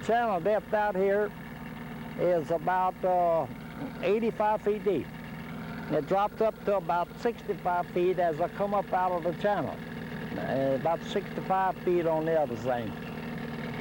channel depth out here is about 85 feet deep. It drops up to about 65 feet as I come up out of the channel. About 65 feet on the other side.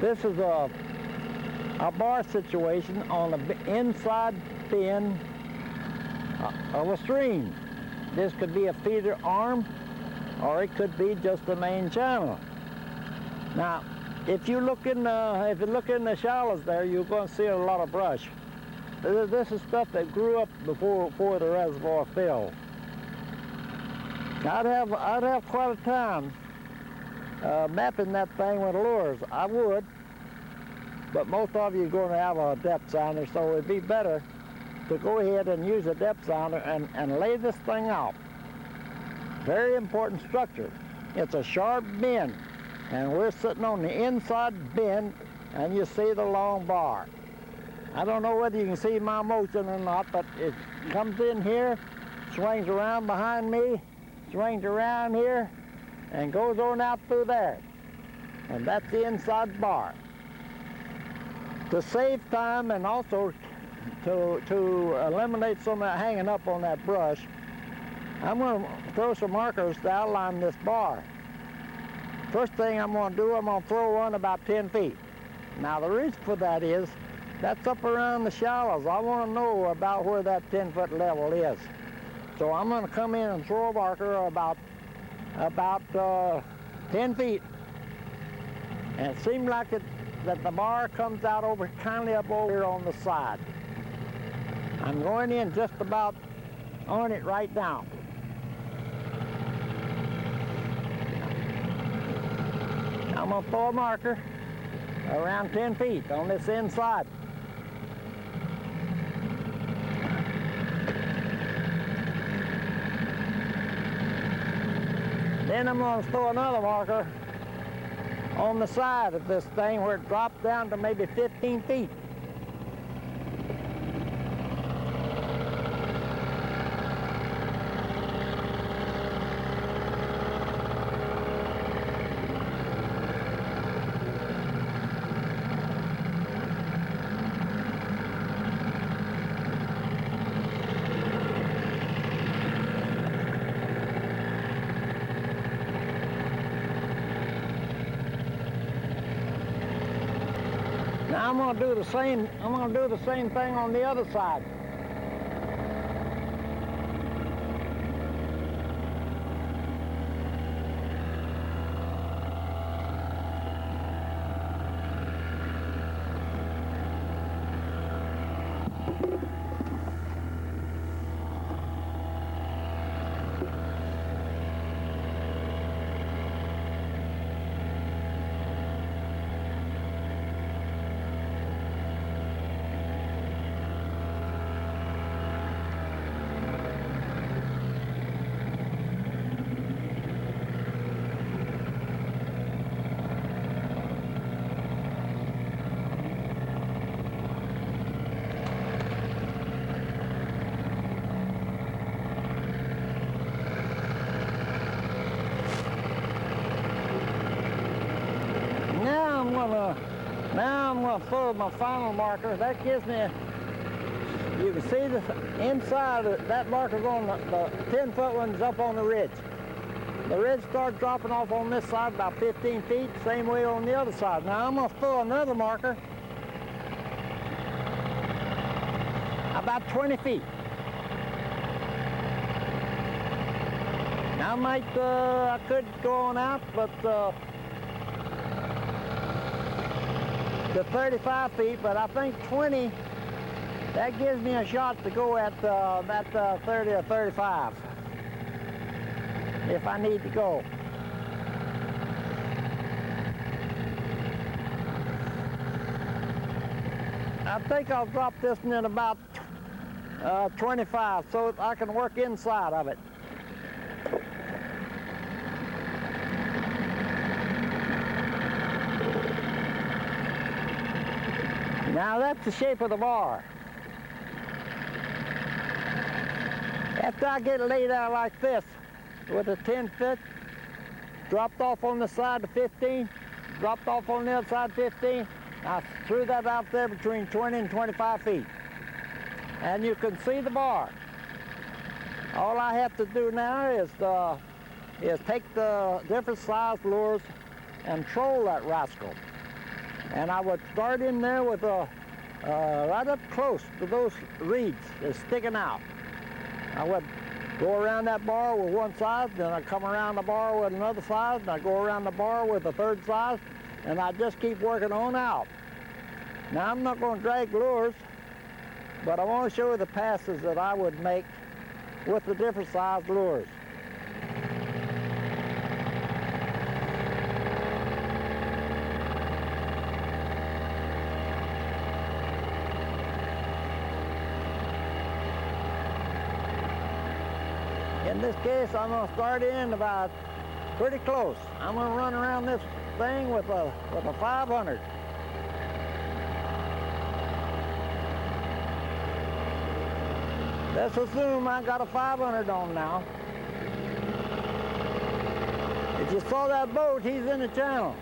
This is a bar situation on the inside bend of a stream. This could be a feeder arm, or it could be just the main channel. Now, if you look in the shallows there, you're going to see a lot of brush. This is stuff that grew up before the reservoir filled. I'd have quite a time mapping that thing with lures. I would, but most of you are going to have a depth sounder, so it'd be better to go ahead and use a depth sounder and lay this thing out. Very important structure. It's a sharp bend, and we're sitting on the inside bend, and you see the long bar. I don't know whether you can see my motion or not, but it comes in here, swings around behind me, swings around here, and goes on out through there. And that's the inside bar. To save time and also to eliminate some of that hanging up on that brush, I'm going to throw some markers to outline this bar. First thing I'm going to do, I'm going to throw one about 10 feet. Now the reason for that is, that's up around the shallows. I want to know about where that 10-foot level is. So I'm going to come in and throw a marker about 10 feet. And it seems like that the bar comes out kindly up over here on the side. I'm going in just about on it right now. I'm going to throw a marker around 10 feet on this inside. Then I'm going to throw another marker on the side of this thing where it drops down to maybe 15 feet. Now I'm going to do the same thing on the other side. Now I'm going to throw my final marker. That gives me, you can see the inside of that marker's on the 10-foot one's up on the ridge. The ridge starts dropping off on this side about 15 feet, same way on the other side. Now I'm going to throw another marker about 20 feet. Now I could go on out, but to 35 feet, but I think 20, that gives me a shot to go at that 30 or 35 if I need to go. I think I'll drop this one in about 25 so I can work inside of it. Now that's the shape of the bar. After I get it laid out like this, with a 10-foot, dropped off on the side to 15, dropped off on the other side 15, I threw that out there between 20 and 25 feet. And you can see the bar. All I have to do now is take the different size lures and troll that rascal. And I would start in there with right up close to those reeds that's sticking out. I would go around that bar with one side, then I'd come around the bar with another side, and I'd go around the bar with a third side, and I just keep working on out. Now I'm not going to drag lures, but I want to show you the passes that I would make with the different size lures. In this case, I'm going to start in about pretty close. I'm going to run around this thing with a 500. Let's assume I got a 500 on now. If you saw that boat, he's in the channel.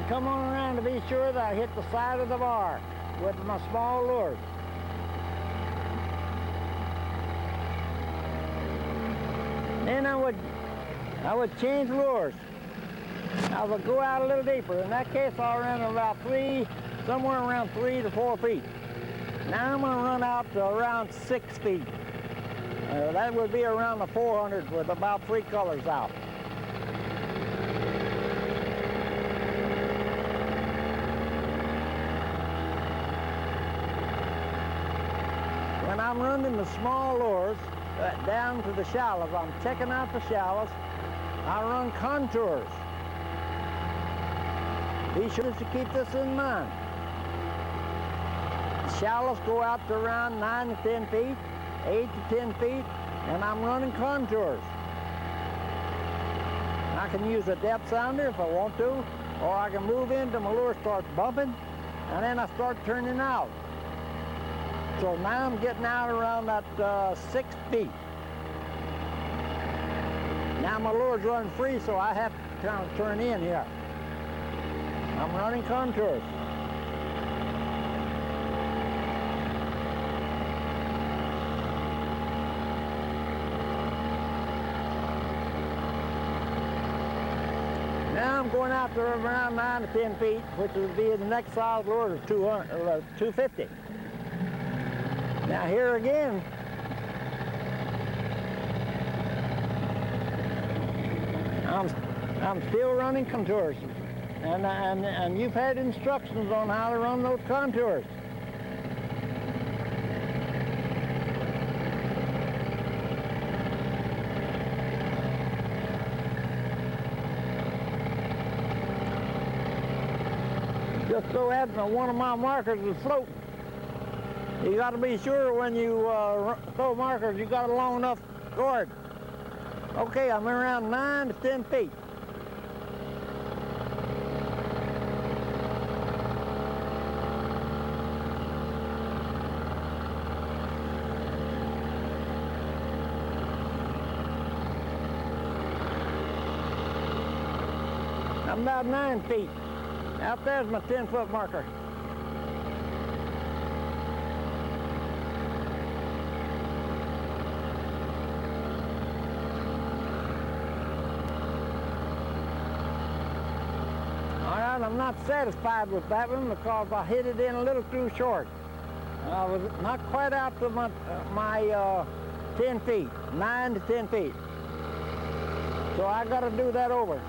Come on around to be sure that I hit the side of the bar with my small lures. Then I would change lures. I would go out a little deeper. In that case, I'll run about somewhere around 3 to 4 feet. Now I'm going to run out to around 6 feet. That would be around the 400 with about 3 colors out. When I'm running the small lures down to the shallows, I'm checking out the shallows, I run contours. Be sure to keep this in mind. The shallows go out to around 9 to 10 feet, 8 to 10 feet, and I'm running contours. I can use a depth sounder if I want to, or I can move into my lure, start bumping, and then I start turning out. So now I'm getting out around that 6 feet. Now my lure's running free, so I have to kind of turn in here. I'm running contours. Now I'm going out to around 9 to 10 feet, which would be the next size lure of 250. Now here again, I'm still running contours, and you've had instructions on how to run those contours. Just so happens one of my markers is floating. You got to be sure when you throw markers, you got a long enough cord. Okay, I'm around 9 to 10 feet. I'm about 9 feet. Out there's my 10-foot marker. I'm not satisfied with that one because I hit it in a little too short. I was not quite out to my 10 feet, 9 to 10 feet. So I got to do that over.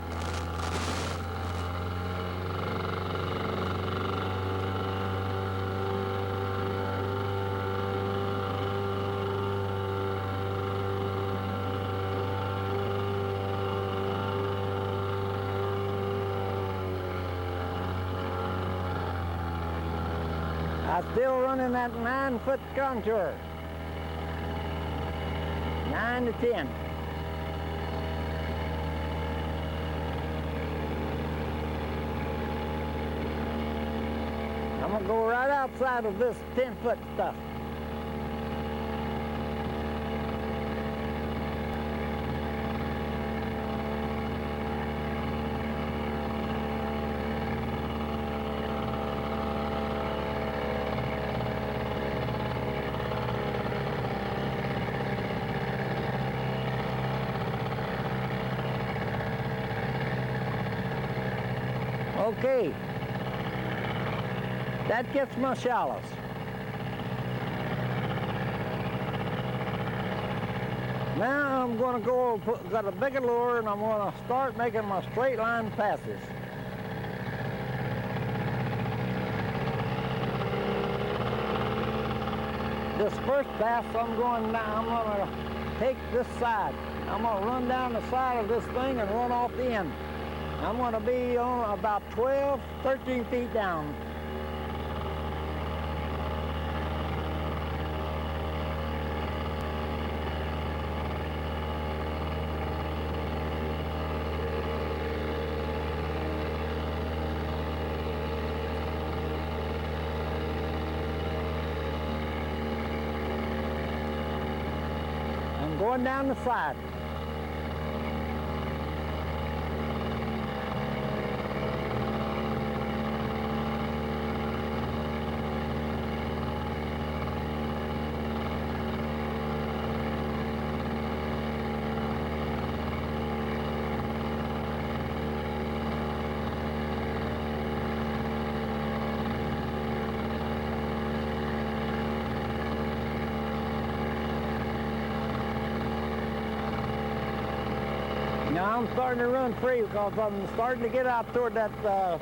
I'm still running that 9-foot contour. 9 to 10. I'm gonna go right outside of this 10-foot stuff. Okay, that gets my shallows. Now I'm going to got a bigger lure, and I'm going to start making my straight line passes. This first pass I'm going to take this side. I'm going to run down the side of this thing and run off the end. I'm going to be on about 12, 13 feet down. I'm going down the side. Now I'm starting to run free because I'm starting to get out toward that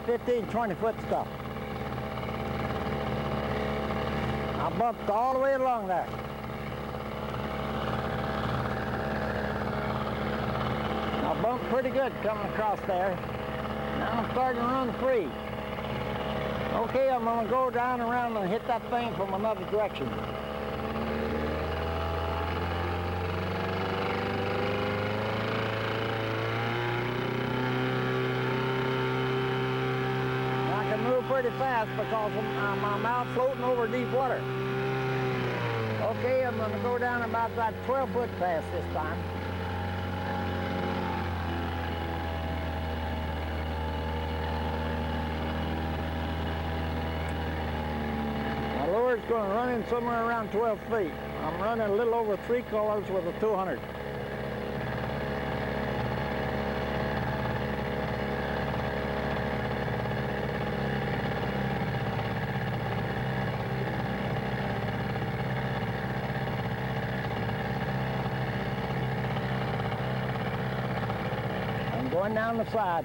15, 20 foot stuff. I bumped all the way along there. I bumped pretty good coming across there. Now I'm starting to run free. Okay, I'm going to go down around and hit that thing from another direction. Pretty fast because I'm out floating over deep water. Okay, I'm going to go down about that 12-foot pass this time. My lure's going to run in somewhere around 12 feet. I'm running a little over 3 colors with a 200. Going down the side.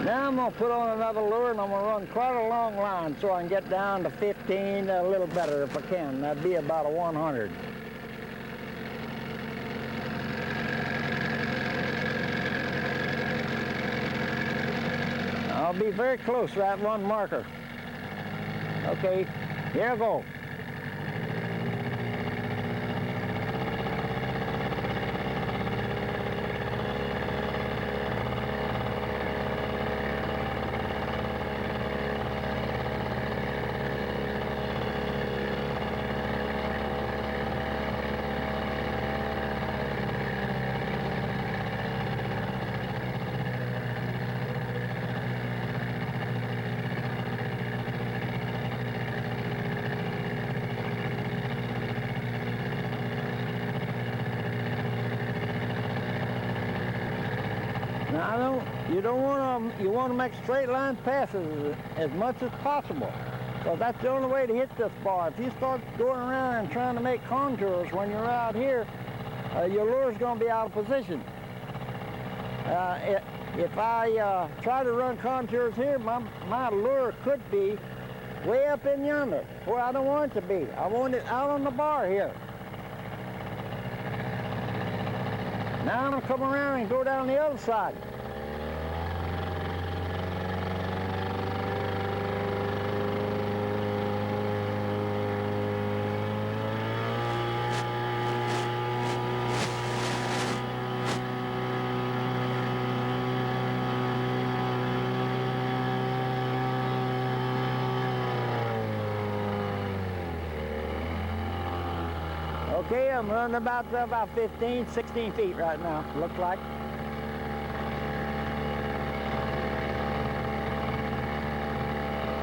Now I'm going to put on another lure, and I'm going to run quite a long line so I can get down to 15, a little better if I can. That'd be about a 100. I'll be very close to that one marker. Okay, here I go. Now, you want to make straight line passes as much as possible. So that's the only way to hit this bar. If you start going around and trying to make contours when you're out here, your lure's going to be out of position. if I try to run contours here, my lure could be way up in yonder, where I don't want it to be. I want it out on the bar here. Now I'm going to come around and go down the other side. Okay, I'm running about 15, 16 feet right now, looks like.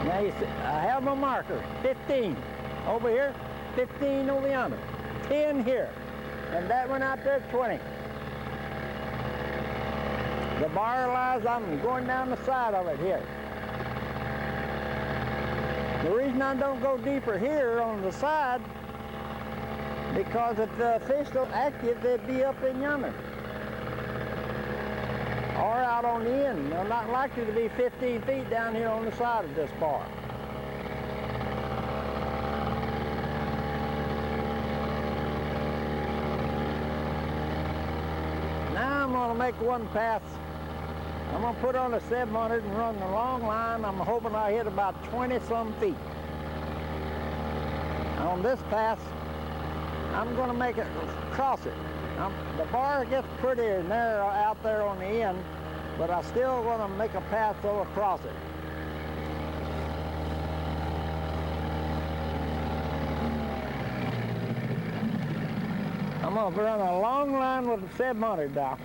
Now you see, I have my marker, 15 over here, 15 over yonder, 10 here, and that one out there, 20. The bar lies, I'm going down the side of it here. The reason I don't go deeper here on the side, because if the fish don't active, they'd be up in yonder. Or out on the end. They're not likely to be 15 feet down here on the side of this bar. Now I'm going to make one pass. I'm going to put on a 700 and run the long line. I'm hoping I hit about 20-some feet. On this pass, I'm going to make it cross it. The bar gets pretty narrow out there on the end, but I still want to make a pass over across it. I'm going to run a long line with a 700 now.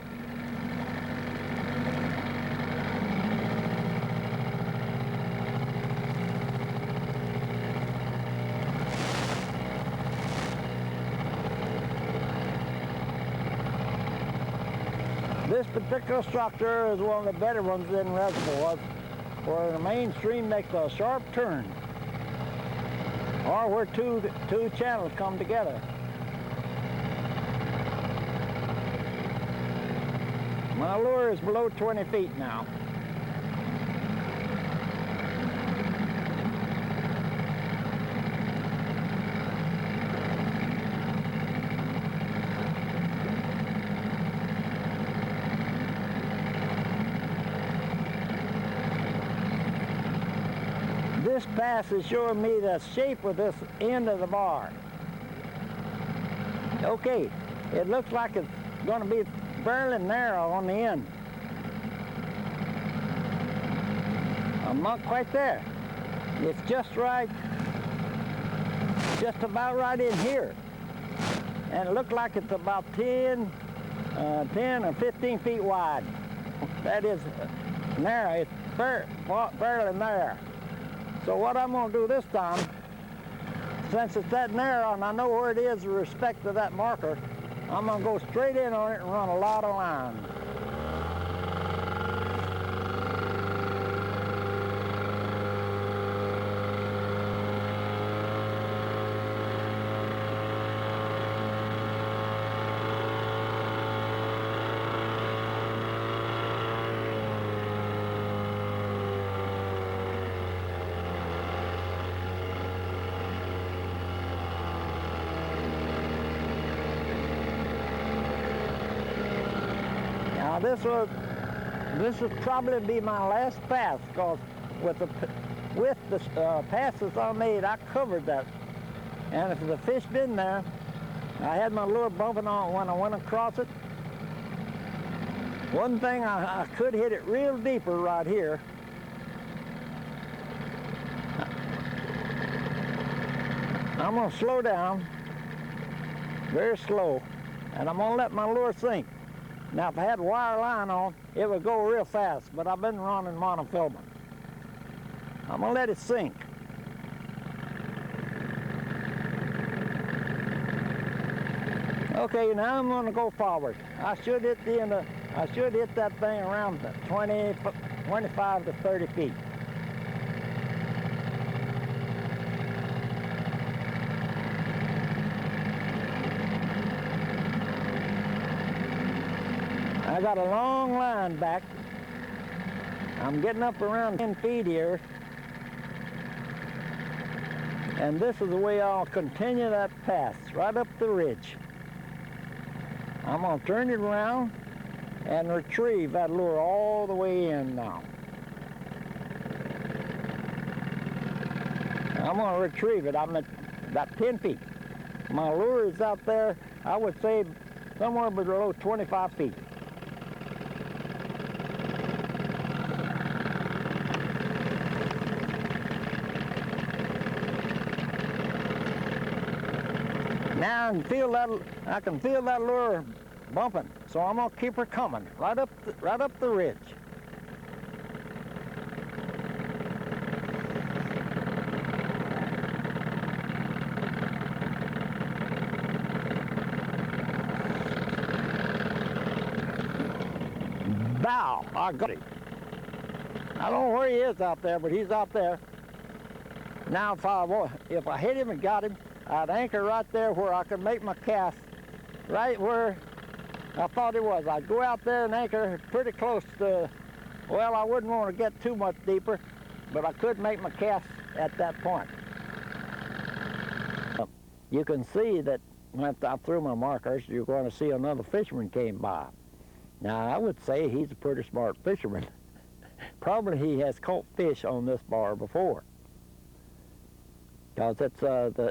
This particular structure is one of the better ones in reservoirs, where the main stream makes a sharp turn, or where two channels come together. My lure is below 20 feet now. This pass is showing me the shape of this end of the bar. Okay, it looks like it's going to be fairly narrow on the end. I'm not quite there. It's just right, just about right in here. And it looks like it's about 10 or 15 feet wide. That is narrow, it's fairly narrow. So what I'm going to do this time, since it's that narrow and I know where it is with respect to that marker, I'm going to go straight in on it and run a lot of lines. This would probably be my last pass, because with the passes I made, I covered that. And if the fish been there, I had my lure bumping on when I went across it. One thing, I could hit it real deeper right here. I'm going to slow down, very slow, and I'm going to let my lure sink. Now, if I had wire line on, it would go real fast, but I've been running monofilament. I'm going to let it sink. Okay, now I'm going to go forward. I should hit that thing around 25 to 30 feet. I got a long line back, I'm getting up around 10 feet here, and this is the way I'll continue that pass, right up the ridge. I'm going to turn it around and retrieve that lure all the way in now. I'm going to retrieve it. I'm at about 10 feet. My lure is out there, I would say, somewhere below 25 feet. Now I can feel that lure bumping, so I'm gonna keep her coming right up the ridge. Bow! I got him. I don't know where he is out there, but he's out there. Now if I hit him and got him, I'd anchor right there where I could make my cast, right where I thought it was. I'd go out there and anchor pretty close to, well, I wouldn't want to get too much deeper, but I could make my cast at that point. You can see that when I threw my markers, you're going to see another fisherman came by. Now, I would say he's a pretty smart fisherman. Probably he has caught fish on this bar before, because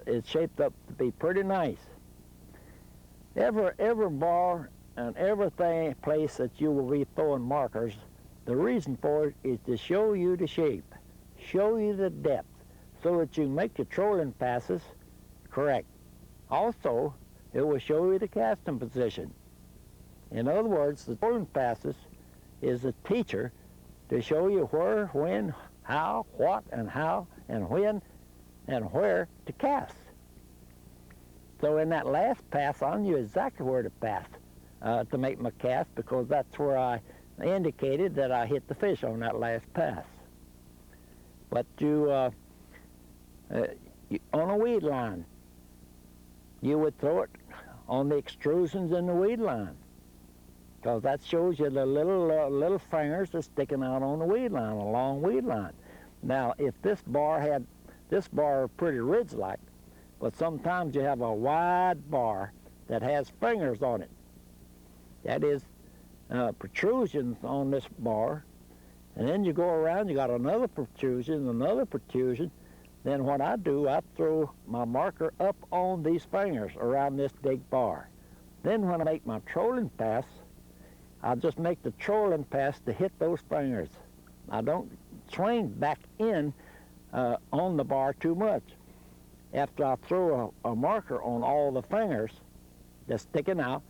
it's shaped up to be pretty nice. Every bar and everything place that you will be throwing markers, the reason for it is to show you the shape, show you the depth, so that you make your trolling passes correct. Also, it will show you the casting position. In other words, the trolling passes is a teacher to show you where, when, how, what, and how, and when, and where to cast. So in that last pass, I knew exactly where to pass to make my cast, because that's where I indicated that I hit the fish on that last pass. But on a weed line, you would throw it on the extrusions in the weed line, because that shows you the little fingers that's sticking out on the weed line, a long weed line. Now, if this bar pretty ridge-like, but sometimes you have a wide bar that has fingers on it. That is protrusions on this bar, and then you go around, you got another protrusion, Then what I do, I throw my marker up on these fingers around this big bar. Then when I make my trolling pass, I just make the trolling pass to hit those fingers. I don't swing back in on the bar too much. After I throw a marker on all the fingers that's sticking out,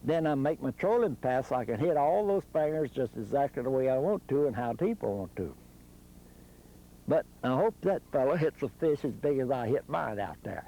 then I make my trolling pass so I can hit all those fingers just exactly the way I want to and how deep I want to. But I hope that fellow hits a fish as big as I hit mine out there.